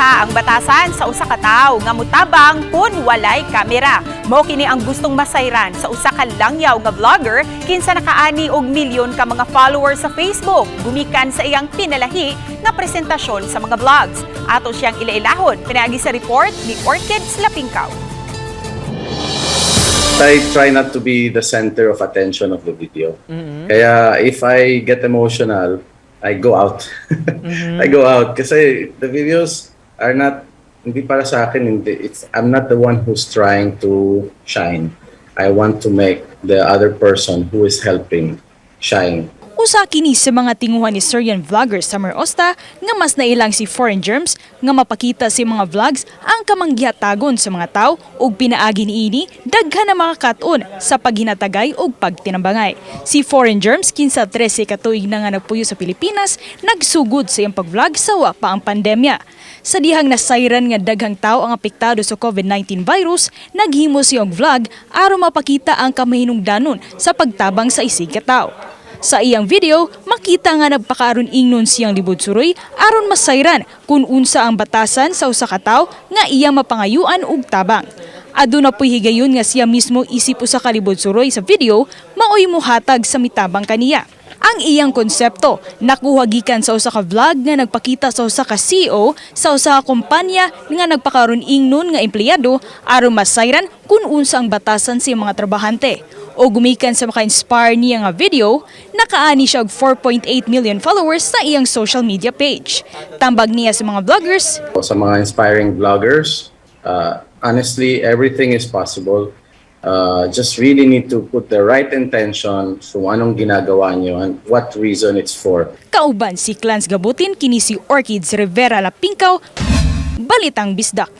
Naniniraha ang batasan sa usa ka tawo nga motabang kun walay kamera. Mao kini ang gustong masayran sa usa ka langyaw nga vlogger kinsa nakaani og milyon ka mga followers sa Facebook gumikan sa iyang pinalahi nga presentasyon sa mga vlogs. Ato siyang ilailahon pinaagi sa report ni Orchid Lapingkaw. I try not to be the center of attention of the video. Kaya if I get emotional, I go out. I go out kasi the videos are not, hindi para sa akin, I'm not the one who's trying to shine. I want to make the other person who is helping shine. Usa kini sa mga tinguhan ni Syrian vlogger Summer Osta nga mas nailang si foreign germs nga mapakita si mga vlogs ang kamanggihatagon sa mga tao ug pinaagi niini daghan na mga kat-on sa paghinatagay ug pagtinambangay. Si foreign germs kinsa 13 ka tuig na nga nagpuyo sa Pilipinas nagsugod sa iyang pag-vlog sa wa pa ang pandemya. Sa dihang nasayran nga daghang tao ang apektado sa COVID-19 virus, naghimo siyang vlog aron mapakita ang kamahinungdanon sa pagtabang sa isig ka tao. Sa iyang video, makita nga nagpakaaron-ingnun siyang libud-suroy aron masayran kung unsa ang batasan sa usa ka tawo nga iyang mapangayuan og tabang. Aduna po'y higayon nga siya mismo isip usa ka libud-suroy sa video, maoy mohatag sa mitabang kaniya. Ang iyang konsepto nakuha gikan sa usa ka vlog nga nagpakita sa usa ka CEO sa usa ka kumpanya nga nagpakaaron-ingnun nga empleyado aron masayran kung unsa ang batasan sa mga trabahante. O gumikan sa maka-inspire niya nga video, nakaani siya og 4.8 million followers sa iyang social media page. Tambag niya sa mga vloggers. Sa mga inspiring vloggers, honestly, everything is possible. Just really need to put the right intention kung anong ginagawa niyo and what reason it's for. Kauban si Clans Gabutin, kini si Orchid Rivera Lapingkaw, Balitang Bisdak.